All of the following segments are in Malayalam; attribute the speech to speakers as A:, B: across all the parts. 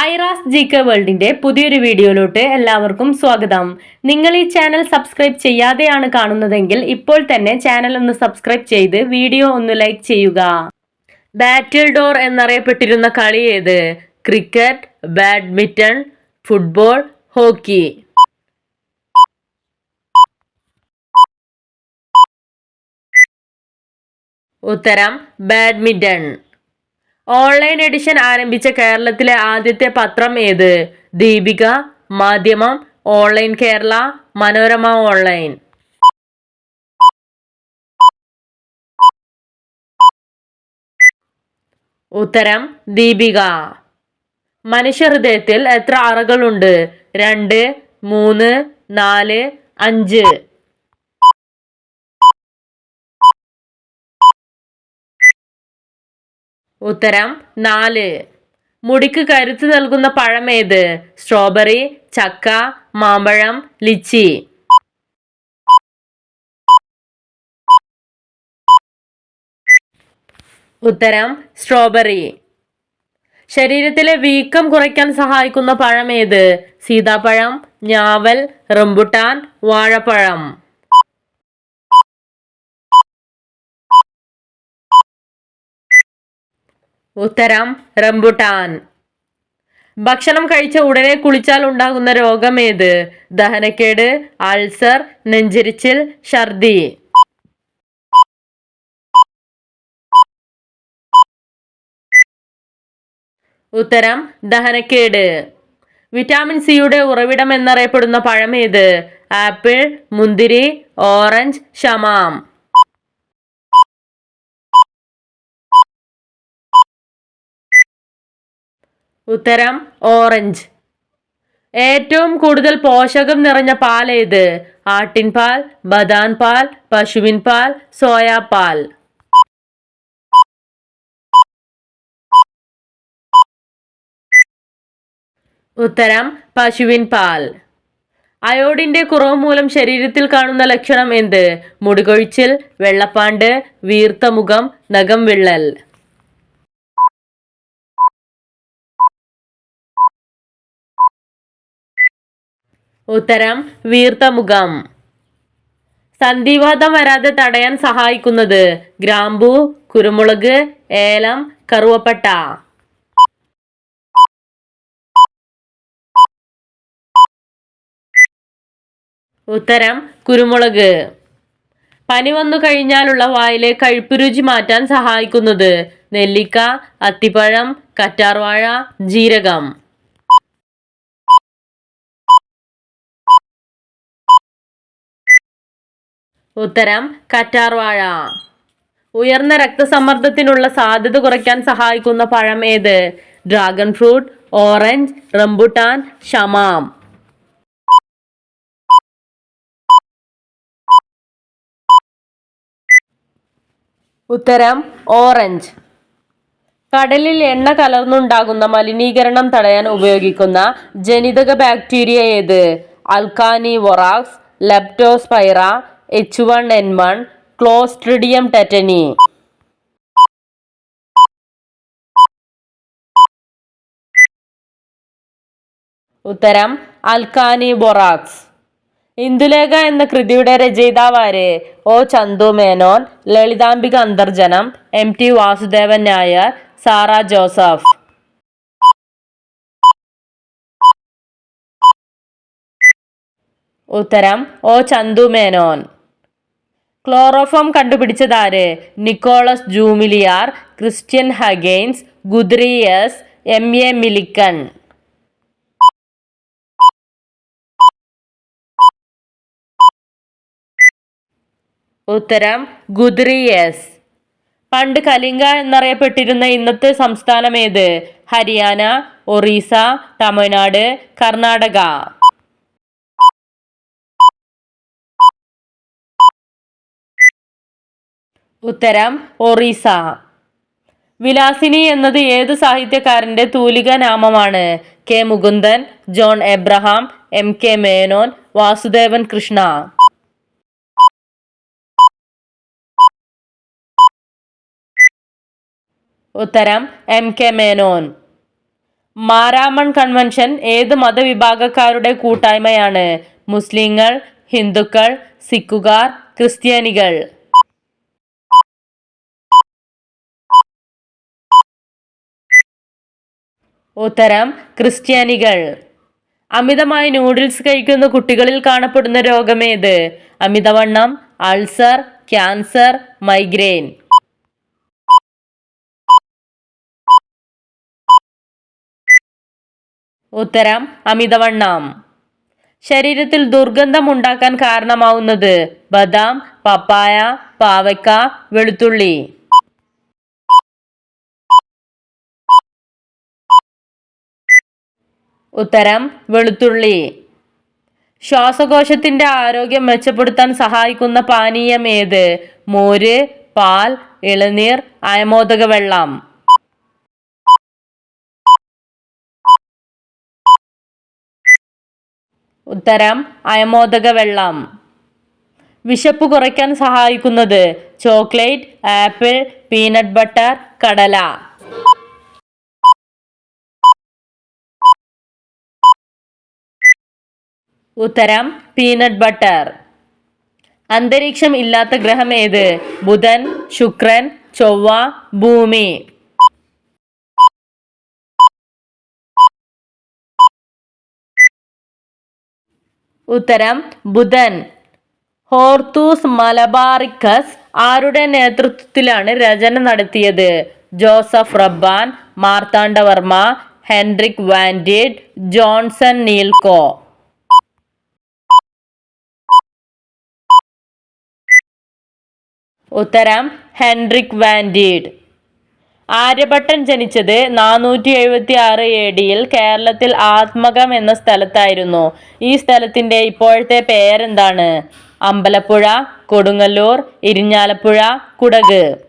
A: ഐറാസ് ജി.കെ വേൾഡിന്റെ പുതിയൊരു വീഡിയോയിലോട്ട് എല്ലാവർക്കും സ്വാഗതം. നിങ്ങൾ ഈ ചാനൽ സബ്സ്ക്രൈബ് ചെയ്യാതെയാണ് കാണുന്നതെങ്കിൽ ഇപ്പോൾ തന്നെ ചാനൽ ഒന്ന് സബ്സ്ക്രൈബ് ചെയ്ത് വീഡിയോ ഒന്ന് ലൈക്ക് ചെയ്യുക. ബാറ്റിൽ ഡോർ എന്നറിയപ്പെട്ടിരുന്ന കളി ഏത്? Cricket, badminton, football, hockey. ഉത്തരം ബാഡ്മിന്റൺ. ഓൺലൈൻ എഡിഷൻ ആരംഭിച്ച കേരളത്തിലെ ആദ്യത്തെ പത്രം ഏത്? ദീപിക, മാധ്യമം, ഓൺലൈൻ കേരള, മനോരമ ഓൺലൈൻ. ഉത്തരം ദീപിക. മനുഷ്യഹൃദയത്തിൽ എത്ര അറകളുണ്ട്? 2, 3, 4, 5. ഉത്തരം 4. മുടിക്ക് കരുത്ത് നൽകുന്ന പഴം ഏത്? സ്ട്രോബെറി, ചക്ക, മാമ്പഴം, ലിച്ചി. ഉത്തരം സ്ട്രോബെറി. ശരീരത്തിലെ വീക്കം കുറയ്ക്കാൻ സഹായിക്കുന്ന പഴം ഏത്? സീതാപ്പഴം, ഞാവൽ, റംബുട്ടാൻ, വാഴപ്പഴം. ഉത്തരം റംബുട്ടാൻ. ഭക്ഷണം കഴിച്ച ഉടനെ കുളിച്ചാൽ ഉണ്ടാകുന്ന രോഗം ഏത്? ദഹനക്കേട്, അൾസർ, നെഞ്ചരിച്ചിൽ, ഛർദി. ഉത്തരം ദഹനക്കേട്. വിറ്റാമിൻ സിയുടെ ഉറവിടം എന്നറിയപ്പെടുന്ന പഴം ഏത്? ആപ്പിൾ, മുന്തിരി, ഓറഞ്ച്, ഷമാം. ഉത്തരം ഓറഞ്ച്. ഏറ്റവും കൂടുതൽ പോഷകം നിറഞ്ഞ പാൽ ഏത്? ആട്ടിൻപാൽ, ബദാം പാൽ, പശുവിൻ പാൽ, സോയാപാൽ. ഉത്തരം പശുവിൻ പാൽ. അയോഡിന്റെ കുറവ് മൂലം ശരീരത്തിൽ കാണുന്ന ലക്ഷണം എന്ത്? മുടികൊഴിച്ചിൽ, വെള്ളപ്പാണ്ട്, വീർത്ത മുഖം, നഖം വിള്ളൽ. ഉത്തരം വീർത്ത മുഖം. സന്ധിവാതം വരാതെ തടയാൻ സഹായിക്കുന്നത്? ഗ്രാമ്പൂ, കുരുമുളക്, ഏലം, കറുവപ്പട്ട. ഉത്തരം കുരുമുളക്. പനി വന്നു കഴിഞ്ഞാലുള്ള വായിലെ കയ്പ് രുചി മാറ്റാൻ സഹായിക്കുന്നത്? നെല്ലിക്ക, അത്തിപ്പഴം, കറ്റാർവാഴ, ജീരകം. ഉത്തരം കറ്റാർവാഴ. ഉയർന്ന രക്തസമ്മർദ്ദത്തിനുള്ള സാധ്യത കുറയ്ക്കാൻ സഹായിക്കുന്ന പഴം ഏത്? ഡ്രാഗൺ ഫ്രൂട്ട്, ഓറഞ്ച്, റംബുട്ടാൻ, ഷമാം. ഉത്തരം ഓറഞ്ച്. കടലിൽ എണ്ണ കലർന്നുണ്ടാകുന്ന മലിനീകരണം തടയാൻ ഉപയോഗിക്കുന്ന ജനിതക ബാക്ടീരിയ ഏത്? Alcanivorax, Leptospira, H1N1, Clostridium tetani. ഉത്തരം അൽക്കാനിബൊറാക്സ്. ഇന്ദുലേഖ എന്ന കൃതിയുടെ രചയിതാവാര്? O Chandu Menon, Lalithambika Antharjanam, MT Vasudevan Nair, Sara Joseph. ഉത്തരം ഒ ചന്തു മേനോൻ. ക്ലോറോഫോം കണ്ടുപിടിച്ചതാര്? നിക്കോളസ് ജൂമിലിയാർ, ക്രിസ്ത്യൻ ഹഗെയ്ൻസ്, ഗുദ്രിയസ്, MA മിലിക്കൺ. ഉത്തരം ഗുദ്രിയസ്. പണ്ട് കലിംഗ എന്നറിയപ്പെട്ടിരുന്ന ഇന്നത്തെ സംസ്ഥാനം ഏത്? ഹരിയാന, ഒറീസ, തമിഴ്നാട്, കർണാടക. ഉത്തരം ഒറീസ. വിലാസിനി എന്നത് ഏത് സാഹിത്യകാരന്റെ തൂലിക നാമമാണ്? K Mukundan, John Abraham, MK Menon, Vasudevan Krishna. ഉത്തരം MK മേനോൻ. മാരാമൺ കൺവെൻഷൻ ഏത് മതവിഭാഗക്കാരുടെ കൂട്ടായ്മയാണ്? മുസ്ലിങ്ങൾ, ഹിന്ദുക്കൾ, സിക്കുകാർ, ക്രിസ്ത്യാനികൾ. ഉത്തരം ക്രിസ്ത്യാനികൾ. അമിതമായി നൂഡിൽസ് കഴിക്കുന്ന കുട്ടികളിൽ കാണപ്പെടുന്ന രോഗമേത്? അമിതവണ്ണം, അൾസർ, ക്യാൻസർ, മൈഗ്രെയിൻ. ഉത്തരം അമിതവണ്ണം. ശരീരത്തിൽ ദുർഗന്ധം ഉണ്ടാക്കാൻ കാരണമാവുന്നത്? ബദാം, പപ്പായ, പാവയ്ക്ക, വെളുത്തുള്ളി. ഉത്തരം വെളുത്തുള്ളി. ശ്വാസകോശത്തിന്റെ ആരോഗ്യം മെച്ചപ്പെടുത്താൻ സഹായിക്കുന്ന പാനീയം ഏത്? മോര്, പാൽ, ഇളനീർ, അയമോദക വെള്ളം. ഉത്തരം അയമോദക വെള്ളം. വിശപ്പ് കുറയ്ക്കാൻ സഹായിക്കുന്നത്? ചോക്ലേറ്റ്, ആപ്പിൾ, പീനട്ട് ബട്ടർ, കടല. ഉത്തരം പീനട്ട് ബട്ടർ. അന്തരീക്ഷം ഇല്ലാത്ത ഗ്രഹം ഏത്? ബുധൻ, ശുക്രൻ, ചൊവ്വ, ഭൂമി. ഉത്തരം ബുധൻ. ഹോർത്തൂസ് മലബാറിക്കസ് ആരുടെ നേതൃത്വത്തിലാണ് രചന നടത്തിയത്? Joseph Rabban, Marthandavarma, Hendrik van Rheede, Johnson നീൽകോ. ഉത്തരം ഹെൻറിക് വാൻഡിഡ്. ആര്യഭട്ടൻ ജനിച്ചത് 476 AD-യിൽ കേരളത്തിൽ ആത്മകം എന്ന സ്ഥലത്തായിരുന്നു. ഈ സ്ഥലത്തിന്റെ ഇപ്പോഴത്തെ പേരെന്താണ്? അമ്പലപ്പുഴ, കൊടുങ്ങല്ലൂർ, ഇരിഞ്ഞാലക്കുട, കുടക്.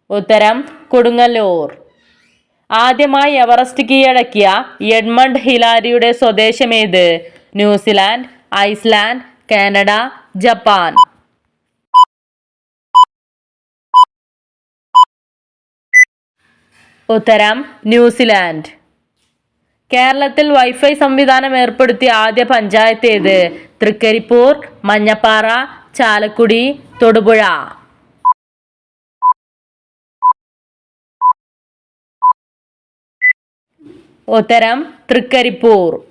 A: ഉത്തരം കൊടുങ്ങല്ലൂർ. ആദ്യമായി എവറസ്റ്റ് കീഴടക്കിയ എഡ്മണ്ട് ഹിലാരിയുടെ സ്വദേശമേത്? New Zealand, Iceland, Canada, Japan. ഉത്തരം ന്യൂസിലാൻഡ്. കേരളത്തിൽ വൈഫൈ സംവിധാനം ഏർപ്പെടുത്തിയ ആദ്യ പഞ്ചായത്ത് ഏത്? തൃക്കരിപ്പൂർ, മഞ്ഞപ്പാറ, ചാലക്കുടി, തൊടുപുഴ. ഉത്തരം തൃക്കരിപ്പൂർ.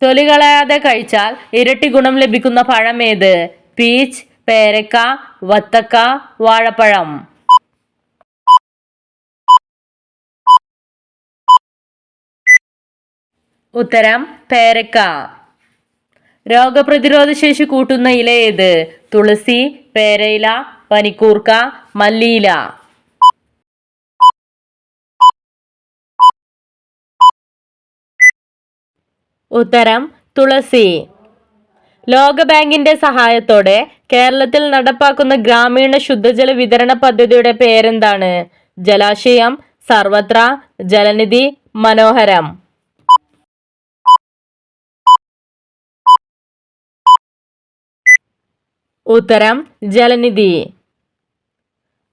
A: തൊലി കളയാതെ കഴിച്ചാൽ ഇരട്ടി ഗുണം ലഭിക്കുന്ന പഴം ഏത്? പീച്ച്, പേരക്ക, വത്തക്ക, വാഴപ്പഴം. ഉത്തരം പേരക്ക. രോഗപ്രതിരോധ ശേഷി കൂട്ടുന്ന ഇല ഏത്? തുളസി, പേരയില, പനിക്കൂർക്ക, മല്ലിയില. ഉത്തരം തുളസി. ലോകബാങ്കിന്റെ സഹായത്തോടെ കേരളത്തിൽ നടപ്പാക്കുന്ന ഗ്രാമീണ ശുദ്ധജല വിതരണ പദ്ധതിയുടെ പേരെന്താണ്? ജലാശയം, സർവത്ര, ജലനിധി, മനോഹരം. ഉത്തരം ജലനിധി.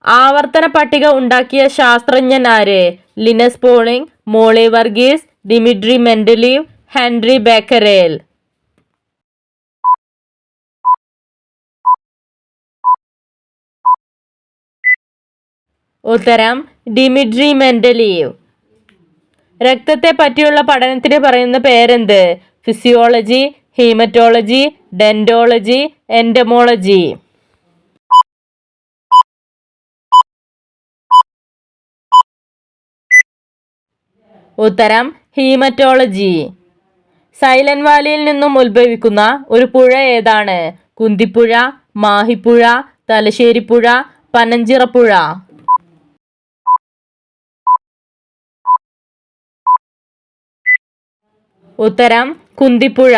A: ആവർത്തന പട്ടിക ഉണ്ടാക്കിയ ശാസ്ത്രജ്ഞൻ ആര്? Linus Pauling, Molly Varghese, Dmitri Mendeleev, Henri Becquerel. ഉത്തരം ഡിമിട്രി മെൻഡലീവ്. രക്തത്തെ പറ്റിയുള്ള പഠനത്തിന് പറയുന്ന പേരെന്ത്? Physiology, haematology, dentology, entomology. ഉത്തരം ഹീമറ്റോളജി. സൈലന്റ് വാലിയിൽ നിന്നും ഉത്ഭവിക്കുന്ന ഒരു പുഴ ഏതാണ്? കുന്തിപ്പുഴ, മാഹിപ്പുഴ, തലശ്ശേരിപ്പുഴ, പനഞ്ചിറപ്പുഴ. ഉത്തരം കുന്തിപ്പുഴ.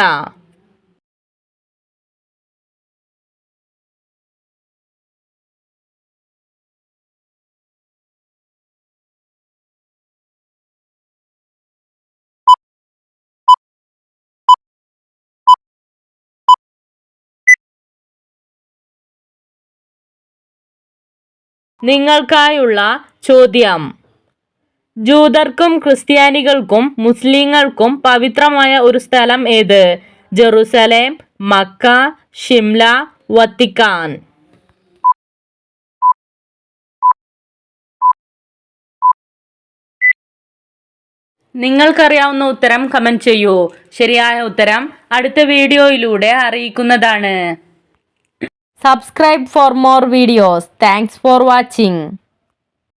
A: നിങ്ങൾക്കായുള്ള ചോദ്യം: ജൂതർക്കും ക്രിസ്ത്യാനികൾക്കും മുസ്ലിങ്ങൾക്കും പവിത്രമായ ഒരു സ്ഥലം ഏത്? Jerusalem, Mecca, Shimla, Vatican. നിങ്ങൾക്കറിയാവുന്ന ഉത്തരം കമന്റ് ചെയ്യൂ. ശരിയായ ഉത്തരം അടുത്ത വീഡിയോയിലൂടെ അറിയിക്കുന്നതാണ്. Subscribe for more videos. Thanks for watching.